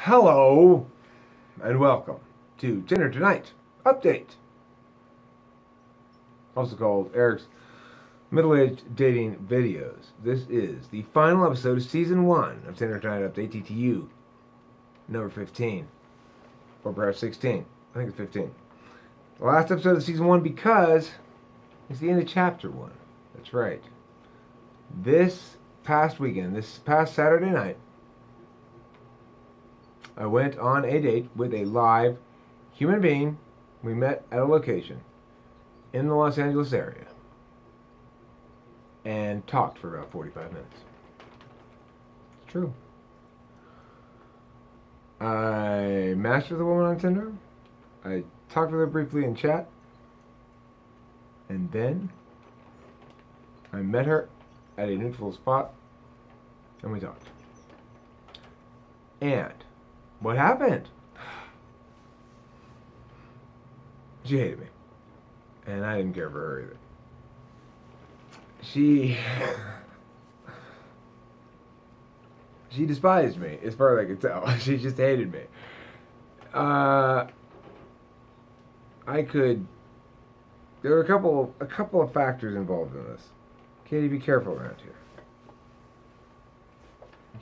Hello and welcome to Tinder Tonight Update, also called Eric's Middle-Aged Dating Videos. This is the final episode of Season 1 of Tinder Tonight Update TTU, number 15, or perhaps 16. I think it's 15. The last episode of Season 1 because it's the end of Chapter 1. That's right. This past weekend, this past Saturday night, I went on a date with a live human being. We met at a location in the Los Angeles area and talked for about 45 minutes. It's true. I matched with a woman on Tinder. I talked with her briefly in chat. And then I met her at a neutral spot and we talked. And what happened? She hated me. And I didn't care for her either. She despised me, as far as I could tell. She just hated me. There were a couple of factors involved in this. Katie, be careful around here.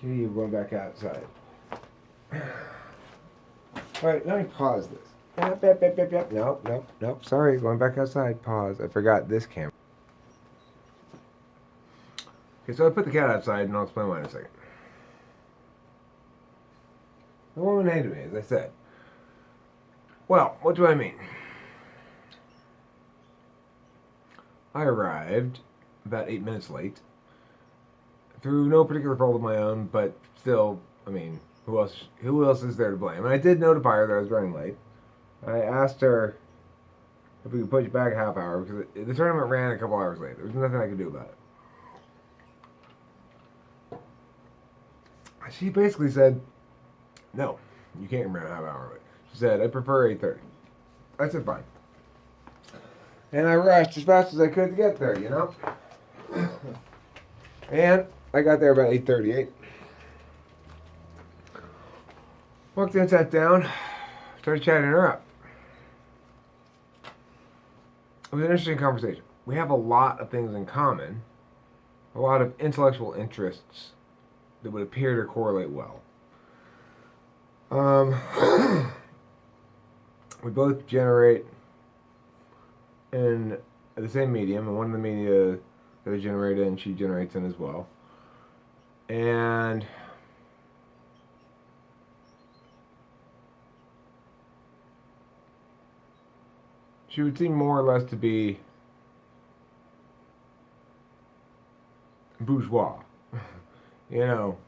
Katie, you're going back outside. Alright, let me pause this. Yep. Nope. Sorry, going back outside. Pause. I forgot this camera. Okay, so I put the cat outside and I'll explain why in a second. The woman hated me, as I said. Well, what do I mean? I arrived about 8 minutes late. Through no particular fault of my own, but still, I mean, who else is there to blame? And I did notify her that I was running late. I asked her if we could push it back a half hour because the tournament ran a couple hours late. There was nothing I could do about it. She basically said, no, you can't run a half hour late. She said, I prefer 8:30. I said, fine. And I rushed as fast as I could to get there, you know? And I got there about 8:38. Walked in, sat down, started chatting her up. It was an interesting conversation. We have a lot of things in common, a lot of intellectual interests that would appear to correlate well. We both generate in the same medium, and one of the media that I generate in, she generates in as well. And she would seem more or less to be bourgeois. You know,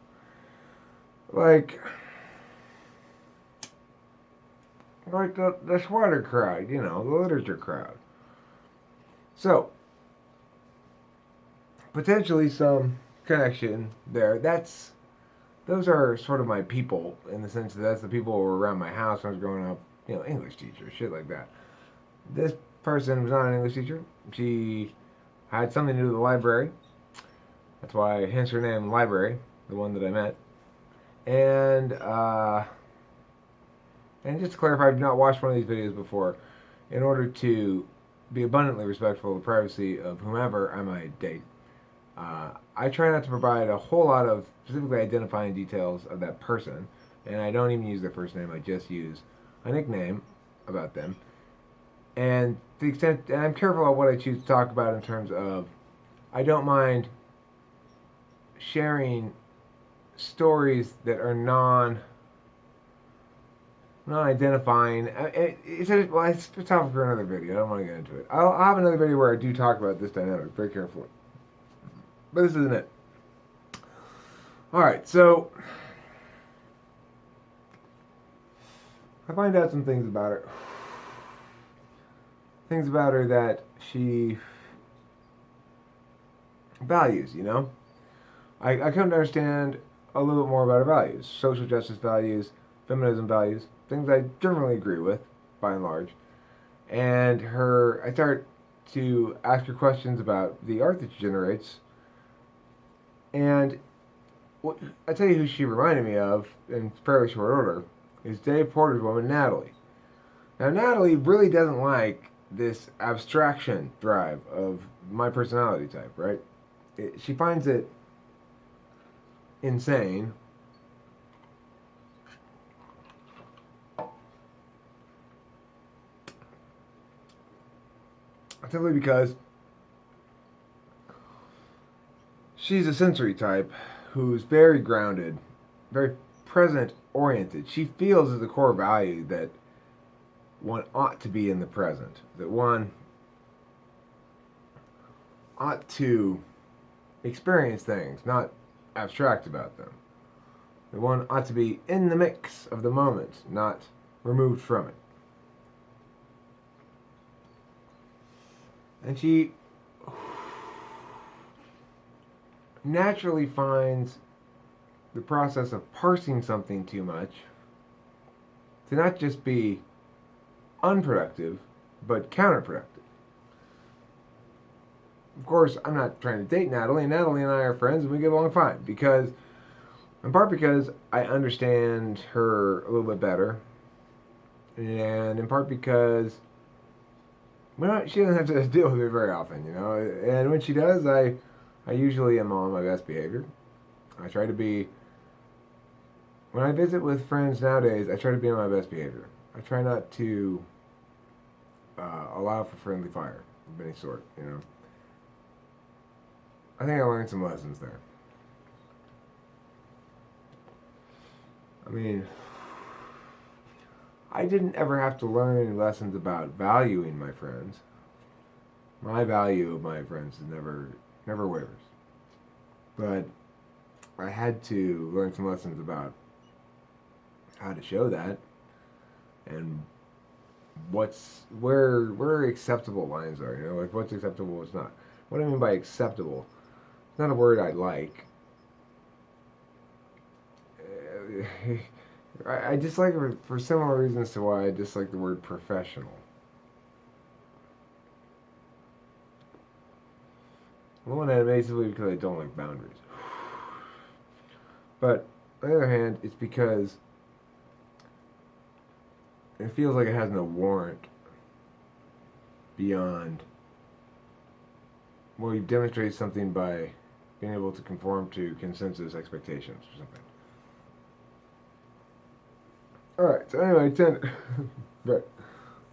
like the sweater crowd, you know, the literature crowd. So, potentially some connection there. Those are sort of my people in the sense that that's the people who were around my house when I was growing up. You know, English teachers, shit like that. This person was not an English teacher. She had something to do with the library. That's why, hence her name, Library, the one that I met. And just to clarify, I've not watched one of these videos before. In order to be abundantly respectful of the privacy of whomever I might date, I try not to provide a whole lot of specifically identifying details of that person, and I don't even use their first name. I just use a nickname about them. And to the extent, and I'm careful about what I choose to talk about in terms of, I don't mind sharing stories that are non-identifying. It's a topic for another video. I don't want to get into it. I'll have another video where I do talk about this dynamic very carefully. But this isn't it. Alright, so I find out some things about her. Things about her that she values, you know? I come to understand a little bit more about her values. Social justice values, feminism values, things I generally agree with, by and large. And I start to ask her questions about the art that she generates. And What I tell you who she reminded me of in fairly short order is Dave Porter's woman Natalie. Now Natalie really doesn't like this abstraction drive of my personality type, right? She finds it insane. Simply because she's a sensory type who's very grounded, very present oriented. She feels as a core value that one ought to be in the present, that one ought to experience things, not abstract about them. That one ought to be in the mix of the moment, not removed from it. And she naturally finds the process of parsing something too much to not just be unproductive, but counterproductive. Of course, I'm not trying to date Natalie. Natalie and I are friends and we get along fine because, in part because I understand her a little bit better, and in part because she doesn't have to deal with it very often, you know. And when she does, I usually am on my best behavior. I try to be, when I visit with friends nowadays, I try to be on my best behavior. I try not to allow for friendly fire of any sort, you know. I think I learned some lessons there. I mean, I didn't ever have to learn any lessons about valuing my friends. My value of my friends is never wavers. But I had to learn some lessons about how to show that and where acceptable lines are, you know, like what's acceptable, what's not. What I mean by acceptable, it's not a word I like. I dislike it for similar reasons to why I dislike the word professional. On the one hand, basically because I don't like boundaries. But on the other hand, it's because it feels like it has no warrant beyond, well, you demonstrate something by being able to conform to consensus expectations or something. Alright, so anyway, Tinder. Right.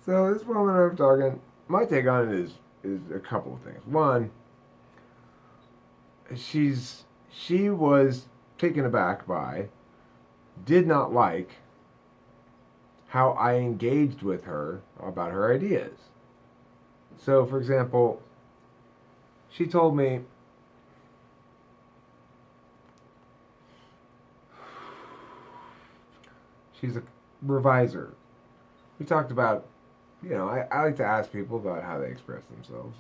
So this woman I'm talking, my take on it is a couple of things. One, she was taken aback by, did not like how I engaged with her about her ideas. So, for example, she told me she's a reviser. We talked about, you know, I like to ask people about how they express themselves.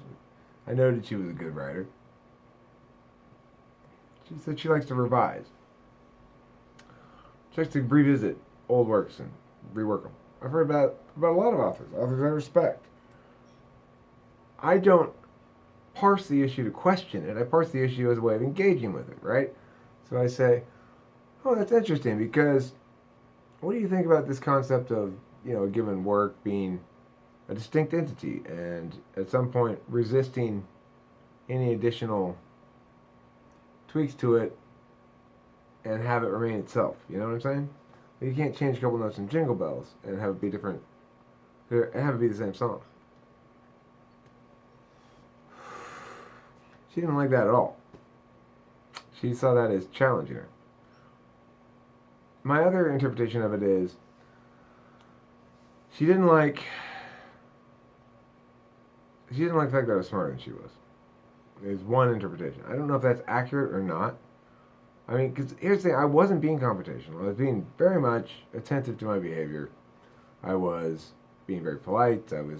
I noted she was a good writer. She said she likes to revise. She likes to revisit old works and rework them. I've heard about a lot of authors I respect. I don't parse the issue to question it. I parse the issue as a way of engaging with it, right? So I say, oh, that's interesting because what do you think about this concept of, you know, a given work being a distinct entity and at some point resisting any additional tweaks to it and have it remain itself. You know what I'm saying? You can't change a couple notes in Jingle Bells and have it be different, and have it be the same song. She didn't like that at all. She saw that as challenging her. My other interpretation of it is she didn't like the fact that I was smarter than she was. Is one interpretation. I don't know if that's accurate or not. I mean, because here's the thing, I wasn't being confrontational. I was being very much attentive to my behavior. I was being very polite. I was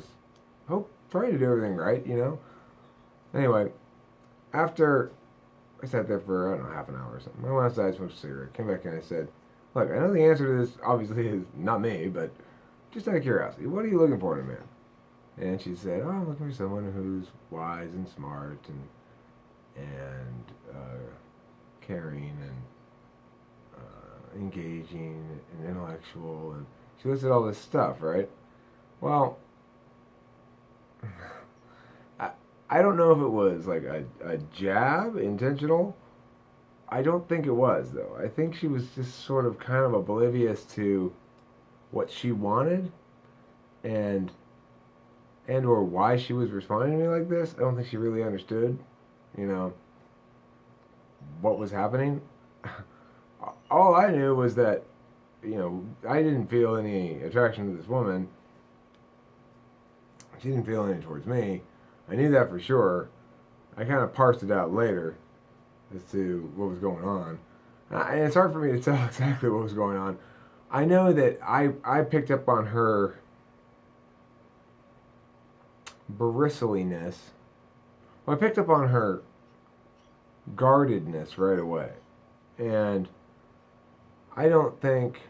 trying to do everything right, you know? Anyway, after I sat there for, I don't know, half an hour or something, I went outside, smoked a cigarette, came back and I said, look, I know the answer to this obviously is not me, but just out of curiosity, what are you looking for in a man? And she said, oh, I'm looking for someone who's wise and smart and caring and engaging and intellectual, and she listed all this stuff, right? Well, I, I don't know if it was like a jab, intentional. I don't think it was, though. I think she was just sort of kind of oblivious to what she wanted and or why she was responding to me like this. I don't think she really understood, you know, what was happening. All I knew was that, I didn't feel any attraction to this woman. She didn't feel any towards me. I knew that for sure. I kind of parsed it out later as to what was going on. And it's hard for me to tell exactly what was going on. I know that I picked up on her bristliness. Well, I picked up on her guardedness right away. And I don't think.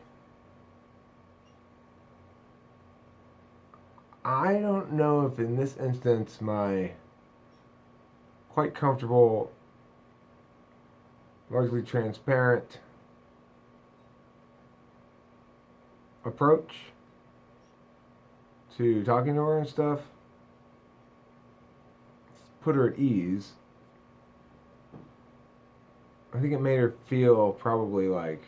I don't know if in this instance my quite comfortable, largely transparent approach to talking to her and stuff put her at ease. I think it made her feel probably like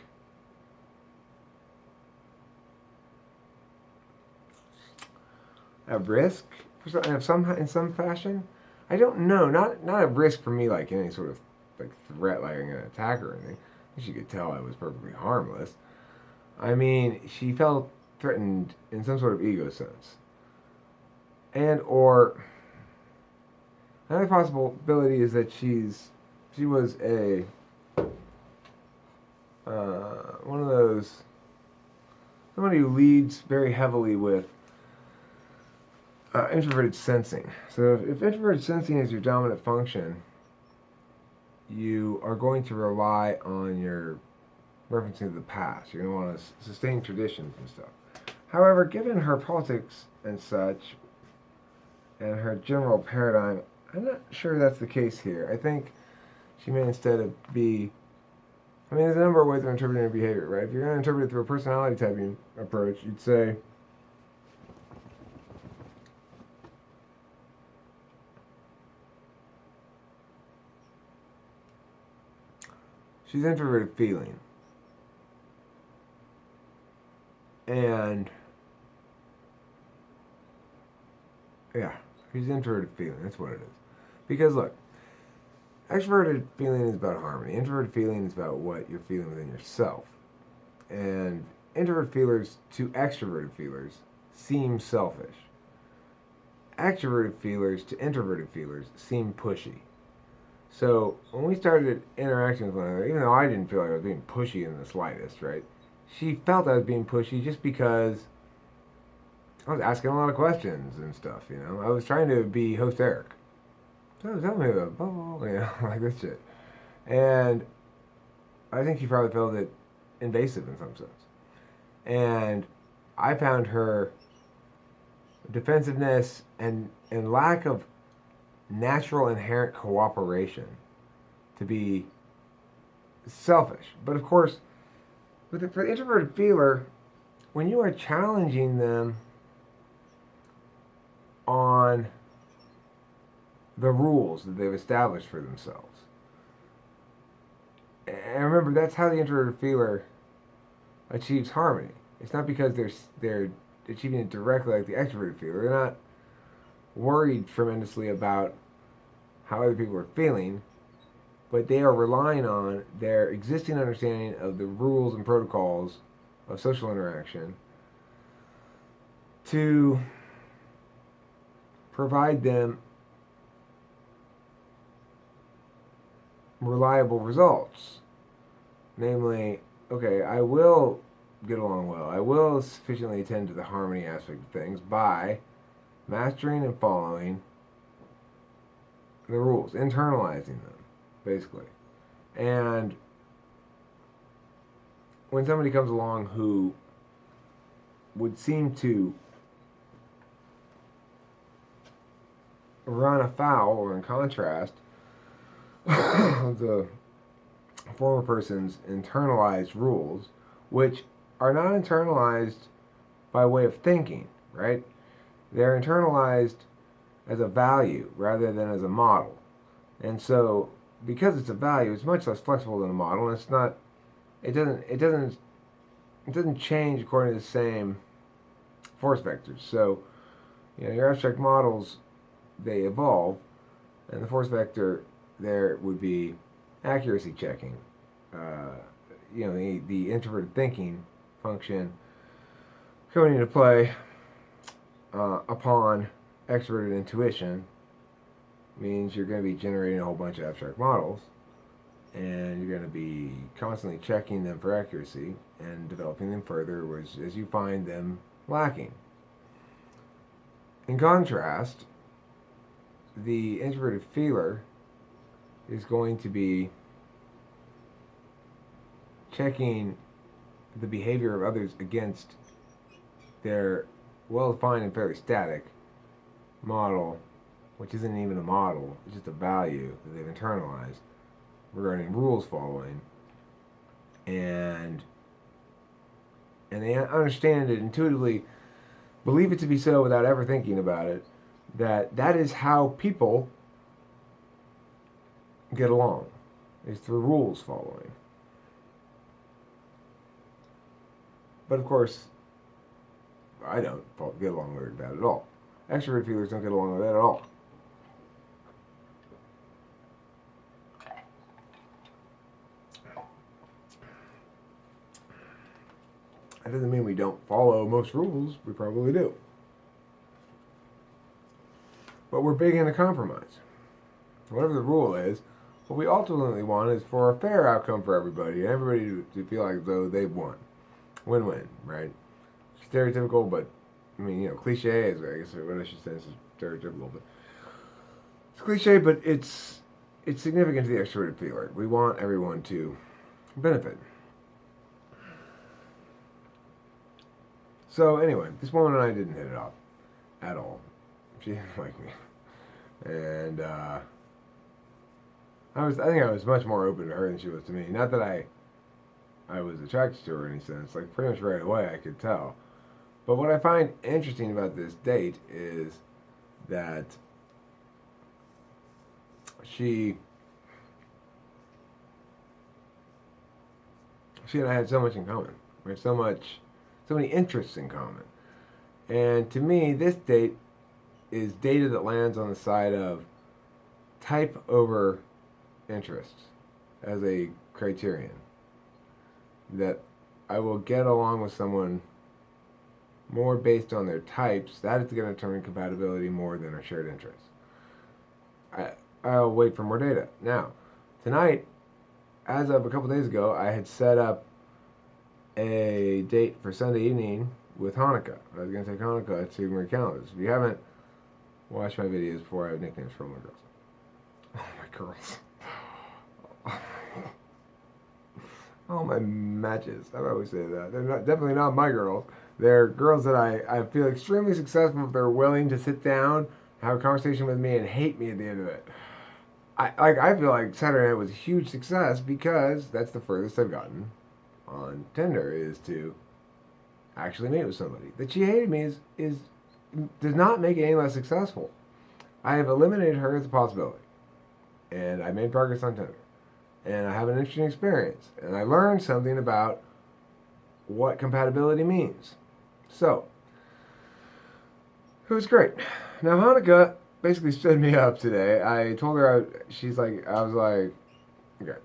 at risk in some fashion. I don't know, not at risk for me like any sort of like threat, like I'm gonna attack her or anything. She could tell I was perfectly harmless. I mean, she felt threatened in some sort of ego sense, and or another possibility is that she was a one of those somebody who leads very heavily with introverted sensing. So if introverted sensing is your dominant function, you are going to rely on your referencing to the past. You're going to want to sustain traditions and stuff. However, given her politics and such, and her general paradigm, I'm not sure that's the case here. I think she may instead of be. I mean, there's a number of ways of interpreting her behavior, right? If you're going to interpret it through a personality typing approach, you'd say, she's introverted feeling. And, yeah, she's introverted feeling. That's what it is. Because, look, extroverted feeling is about harmony. Introverted feeling is about what you're feeling within yourself. And introverted feelers to extroverted feelers seem selfish. Extroverted feelers to introverted feelers seem pushy. So when we started interacting with one another, even though I didn't feel like I was being pushy in the slightest, right? She felt I was being pushy just because I was asking a lot of questions and stuff, I was trying to be host Eric. So tell me about blah, blah, blah, like this shit. And I think she probably felt it invasive in some sense. And I found her defensiveness and lack of natural inherent cooperation to be selfish. But of course, for the introverted feeler, when you are challenging them on the rules that they've established for themselves, and remember that's how the introverted feeler achieves harmony. It's not because they're achieving it directly like the extroverted feeler. They're not worried tremendously about how other people are feeling, but they are relying on their existing understanding of the rules and protocols of social interaction to provide them reliable results. Namely, okay, I will get along well. I will sufficiently attend to the harmony aspect of things by mastering and following the rules, internalizing them, basically. And when somebody comes along who would seem to run afoul or in contrast of the former person's internalized rules, which are not internalized by way of thinking, right? They're internalized as a value rather than as a model. And so, because it's a value, it's much less flexible than a model, and it's not. It doesn't change according to the same force vectors. So, your abstract models, they evolve, and the force vector there would be accuracy checking. Uh, the introverted thinking function coming into play upon extroverted intuition means you're going to be generating a whole bunch of abstract models, and you're going to be constantly checking them for accuracy and developing them further as you find them lacking. In contrast, the introverted feeler is going to be checking the behavior of others against their well-defined and fairly static model, which isn't even a model, it's just a value that they've internalized regarding rules following, and they understand it intuitively, believe it to be so without ever thinking about it, that is how people get along, is through rules following. But of course, I don't get along with that at all. Extrovert feelers don't get along with that at all. That doesn't mean we don't follow most rules. We probably do. But we're big into compromise. Whatever the rule is, what we ultimately want is for a fair outcome for everybody, and everybody to feel like though they've won. Win-win, right? Stereotypical, but I mean, cliche is, I guess what I should say is stereotypical, but it's cliche, but it's significant to the extroverted feeler. We want everyone to benefit. So anyway, this woman and I didn't hit it off at all. She didn't like me, and I think I was much more open to her than she was to me. Not that I was attracted to her in any sense. Like pretty much right away, I could tell. But what I find interesting about this date is that she and I had so much in common. We had so many interests in common. And to me, this date is data that lands on the side of type over interest as a criterion. That I will get along with someone more based on their types. That is going to determine compatibility more than our shared interests. I'll wait for more data. Now, tonight, as of a couple days ago, I had set up a date for Sunday evening with Hanukkah. I was going to take Hanukkah to Marie Callender's. If you haven't watched my videos before, I have nicknames for all my girls. Oh, my girls. All my matches. I always say that. They're definitely not my girls. They're girls that I feel extremely successful if they're willing to sit down, have a conversation with me, and hate me at the end of it. I feel like Saturday night was a huge success because that's the furthest I've gotten on Tinder, is to actually meet with somebody. That she hated me does not make it any less successful. I have eliminated her as a possibility, and I made progress on Tinder, and I have an interesting experience, and I learned something about what compatibility means. So, it was great. Now, Hanukkah basically stood me up today. I told her, I was like, okay,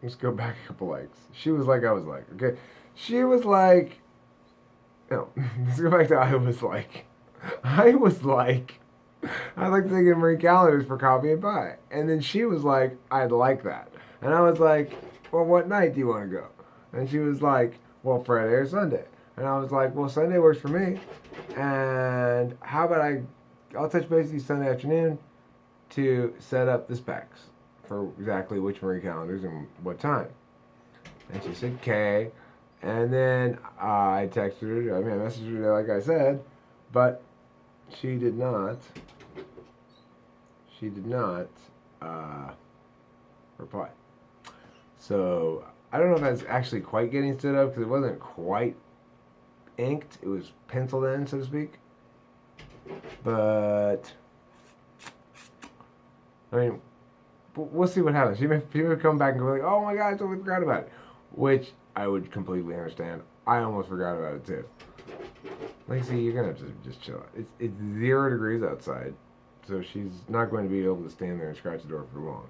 let's go back a couple likes. She was like, I was like, okay. She was like, no, let's go back to I was like. I was like, I'd like to take in Marie Callender's for coffee and pie. And then she was like, I'd like that. And I was like, well, what night do you want to go? And she was like, well, Friday or Sunday. And I was like, well, Sunday works for me. And how about I'll touch base with you Sunday afternoon to set up the specs for exactly which Marie Callender's and what time. And she said, okay. And then I texted her, I messaged her like I said, but she did not reply. So I don't know if that's actually quite getting stood up because it wasn't quite inked. It was penciled in, so to speak. But I mean, we'll see what happens. She may come back and go like, "Oh my God, I totally forgot about it," which I would completely understand. I almost forgot about it too. Lacey, you're gonna have to just chill out. It's 0 degrees outside, so she's not going to be able to stand there and scratch the door for long.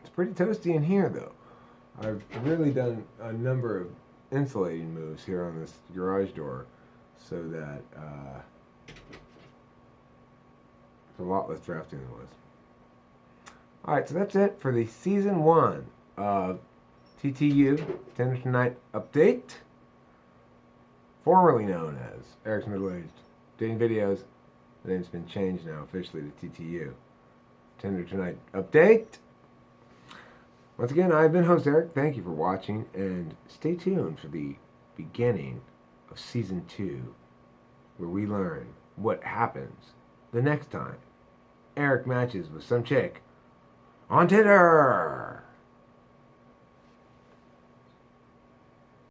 It's pretty toasty in here, though. I've really done a number of insulating moves here on this garage door, so that it's a lot less drafty than it was. Alright, so that's it for the Season 1 of TTU, Tinder Tonight Update, formerly known as Eric's Middle-Aged Dating Videos. The name's been changed now officially to TTU, Tinder Tonight Update. Once again, I've been host Eric. Thank you for watching, and stay tuned for the beginning of Season 2, where we learn what happens the next time Eric matches with some chick on Tinder.